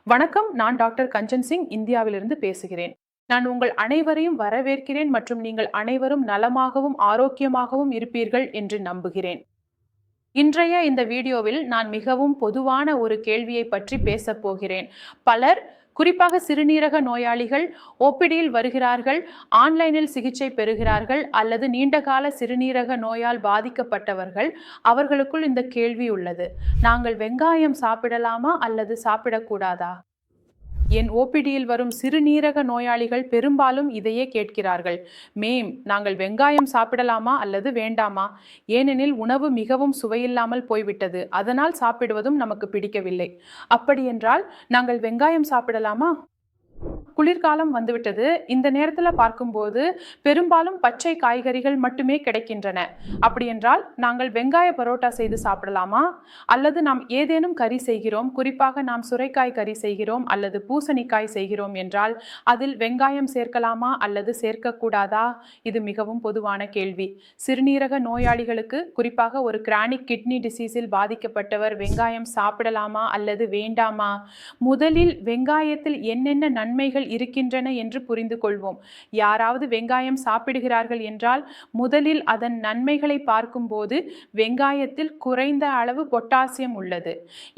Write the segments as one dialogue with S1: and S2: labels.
S1: வணக்கம், நான் டாக்டர் கஞ்சன் சிங் இந்தியாவிலிருந்து பேசுகிறேன். நான் உங்கள் அனைவரையும் வரவேற்கிறேன் மற்றும் நீங்கள் அனைவரும் நலமாகவும் ஆரோக்கியமாகவும் இருப்பீர்கள் என்று நம்புகிறேன். இன்றைய இந்த வீடியோவில் நான் மிகவும் பொதுவான ஒரு கேள்வியை பற்றி பேசப் போகிறேன். பலர், குறிப்பாக சிறுநீரக நோயாளிகள் ஓபிடியில் வருகிறார்கள், ஆன்லைனில் சிகிச்சை பெறுகிறார்கள் அல்லது நீண்டகால சிறுநீரக நோயால் பாதிக்கப்பட்டவர்கள். அவர்களுக்குள் இந்த கேள்வி உள்ளது: நாங்கள் வெங்காயம் சாப்பிடலாமா அல்லது சாப்பிடக்கூடாதா? என் ஓபிடியில் வரும் சிறுநீரக நோயாளிகள் பெரும்பாலும் இதையே கேட்கிறார்கள். மேம், நாங்கள் வெங்காயம் சாப்பிடலாமா அல்லது வேண்டாமா? ஏனெனில் உணவு மிகவும் சுவையில்லாமல் போய்விட்டது, அதனால் சாப்பிடுவதும் நமக்கு பிடிக்கவில்லை. அப்படியென்றால் நாங்கள் வெங்காயம் சாப்பிடலாமா? குளிர்காலம் வந்துவிட்டது. இந்த நேரத்தில் பார்க்கும்போது பெரும்பாலும் பச்சை காய்கறிகள் மட்டுமே கிடைக்கின்றன. அப்படியென்றால் நாங்கள் வெங்காய பரோட்டா செய்து சாப்பிடலாமா? அல்லது நாம் ஏதேனும் கறி செய்கிறோம், குறிப்பாக நாம் சுரைக்காய் கறி செய்கிறோம் அல்லது பூசணிக்காய் செய்கிறோம் என்றால் அதில் வெங்காயம் சேர்க்கலாமா அல்லது சேர்க்கக்கூடாதா? இது மிகவும் பொதுவான கேள்வி. சிறுநீரக நோயாளிகளுக்கு, குறிப்பாக ஒரு கிரானிக் கிட்னி டிசீஸில் பாதிக்கப்பட்டவர் வெங்காயம் சாப்பிடலாமா அல்லது வேண்டாமா? முதலில் வெங்காயத்தில் என்னென்ன நன்மைகள் இருக்கின்றன என்று புரிந்து கொள்வோம். யாராவது வெங்காயம் சாப்பிடுகிறார்கள் என்றால் முதலில் அதன் நன்மைகளை பார்க்கும்போது வெங்காயத்தில் குறைந்த அளவு பொட்டாசியம் உள்ளது.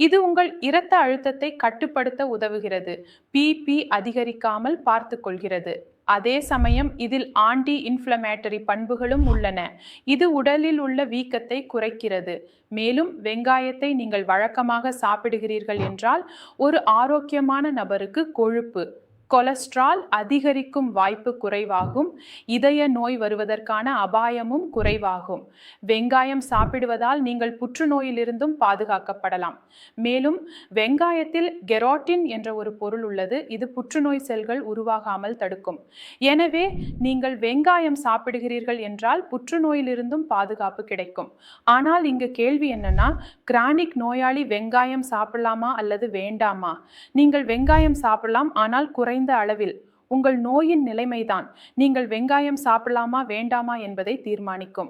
S1: இது உங்கள் இரத்த அழுத்தத்தை கட்டுப்படுத்த உதவுகிறது, பிபி அதிகரிக்காமல் பார்த்து கொள்கிறது. அதே சமயம் இதில் ஆன்டி இன்ஃப்ளமேட்டரி பண்புகளும் உள்ளன. இது உடலில் உள்ள வீக்கத்தை குறைக்கிறது. மேலும் வெங்காயத்தை நீங்கள் வழக்கமாக சாப்பிடுகிறீர்கள் என்றால் ஒரு ஆரோக்கியமான நபருக்கு கொழுப்பு, கொலஸ்ட்ரால் அதிகரிக்கும் வாய்ப்பு குறைவாகும். இதய நோய் வருவதற்கான அபாயமும் குறைவாகும். வெங்காயம் சாப்பிடுவதால் நீங்கள் புற்றுநோயிலிருந்தும் பாதுகாக்கப்படலாம். மேலும் வெங்காயத்தில் கெரோட்டின் என்ற ஒரு பொருள் உள்ளது. இது புற்றுநோய் செல்கள் உருவாகாமல் தடுக்கும். எனவே நீங்கள் வெங்காயம் சாப்பிடுகிறீர்கள் என்றால் புற்றுநோயிலிருந்தும் பாதுகாப்பு கிடைக்கும். ஆனால் இங்கு கேள்வி என்னன்னா, கிரானிக் நோயாளி வெங்காயம் சாப்பிடலாமா அல்லது வேண்டாமா? நீங்கள் வெங்காயம் சாப்பிடலாம், ஆனால் குறைந்த அளவில். உங்கள் நோயின் நிலைமைதான் நீங்கள் வெங்காயம் சாப்பிடலாமா வேண்டாமா என்பதை தீர்மானிக்கும்.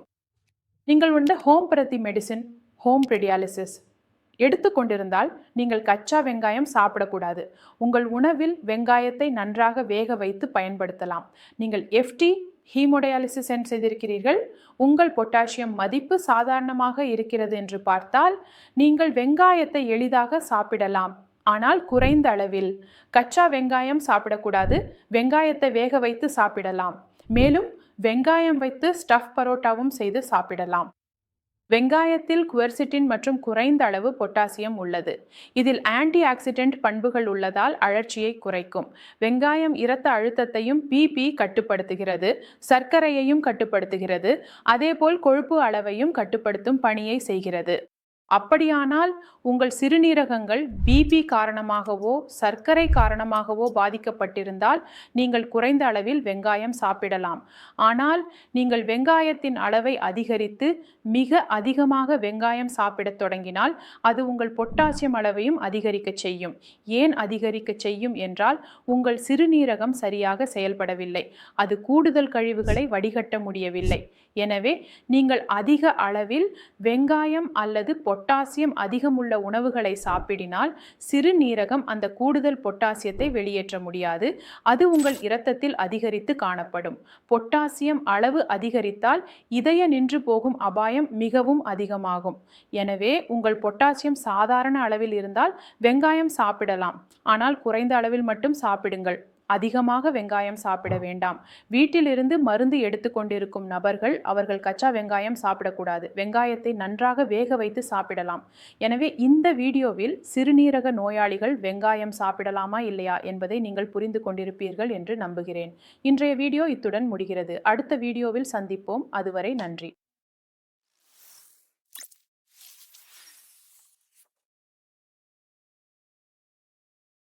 S1: நீங்கள் ஹோமியோபதி மெடிசின், ஹோம் பெடியாலிசிஸ் எடுத்துக்கொண்டிருந்தால் நீங்கள் கச்சா வெங்காயம் சாப்பிடக்கூடாது. உங்கள் உணவில் வெங்காயத்தை நன்றாக வேக வைத்து பயன்படுத்தலாம். நீங்கள் எஃப்டி ஹீமோடயாலிசிஸ் செய்திருக்கிறீர்கள், உங்கள் பொட்டாசியம் மதிப்பு சாதாரணமாக இருக்கிறது என்று பார்த்தால் நீங்கள் வெங்காயத்தை எளிதாக சாப்பிடலாம், ஆனால் குறைந்த அளவில். கச்சா வெங்காயம் சாப்பிடக்கூடாது, வெங்காயத்தை வேக வைத்து சாப்பிடலாம். மேலும் வெங்காயம் வைத்து ஸ்டஃப் பரோட்டாவும் செய்து சாப்பிடலாம். வெங்காயத்தில் குவெர்சிட்டின் மற்றும் குறைந்த அளவு பொட்டாசியம் உள்ளது. இதில் ஆன்டி ஆக்சிடென்ட் பண்புகள் உள்ளதால் அழற்சியை குறைக்கும். வெங்காயம் இரத்த அழுத்தத்தையும் பிபி கட்டுப்படுத்துகிறது, சர்க்கரையையும் கட்டுப்படுத்துகிறது, அதேபோல் கொழுப்பு அளவையும் கட்டுப்படுத்தும் பணியை செய்கிறது. அப்படியானால் உங்கள் சிறுநீரகங்கள் பிபி காரணமாகவோ சர்க்கரை காரணமாகவோ பாதிக்கப்பட்டிருந்தால் நீங்கள் குறைந்த அளவில் வெங்காயம் சாப்பிடலாம். ஆனால் நீங்கள் வெங்காயத்தின் அளவை அதிகரித்து மிக அதிகமாக வெங்காயம் சாப்பிடத் தொடங்கினால் அது உங்கள் பொட்டாசியம் அளவையும் அதிகரிக்க செய்யும். ஏன் அதிகரிக்க செய்யும் என்றால் உங்கள் சிறுநீரகம் சரியாக செயல்படவில்லை, அது கூடுதல் கழிவுகளை வடிகட்ட முடியவில்லை. எனவே நீங்கள் அதிக அளவில் வெங்காயம் அல்லது பொட்டாசியம் அதிகமுள்ள உணவுகளை சாப்பிடினால் சிறுநீரகம் அந்த கூடுதல் பொட்டாசியத்தை வெளியேற்ற முடியாது. அது உங்கள் இரத்தத்தில் அதிகரித்து காணப்படும். பொட்டாசியம் அளவு அதிகரித்தால் இதய நின்று போகும் அபாயம் மிகவும் அதிகமாகும். எனவே உங்கள் பொட்டாசியம் சாதாரண அளவில் இருந்தால் வெங்காயம் சாப்பிடலாம், ஆனால் குறைந்த அளவில் மட்டும் சாப்பிடுங்கள். அதிகமாக வெங்காயம் சாப்பிட வேண்டாம். வீட்டிலிருந்து மருந்து எடுத்துக்கொண்டிருக்கும் நபர்கள் அவர்கள் கச்சா வெங்காயம் சாப்பிடக்கூடாது. வெங்காயத்தை நன்றாக வேக வைத்து சாப்பிடலாம். எனவே இந்த வீடியோவில் சிறுநீரக நோயாளிகள் வெங்காயம் சாப்பிடலாமா இல்லையா என்பதை நீங்கள் புரிந்து கொண்டிருப்பீர்கள் என்று நம்புகிறேன். இன்றைய வீடியோ இத்துடன் முடிகிறது. அடுத்த வீடியோவில் சந்திப்போம். அதுவரை நன்றி.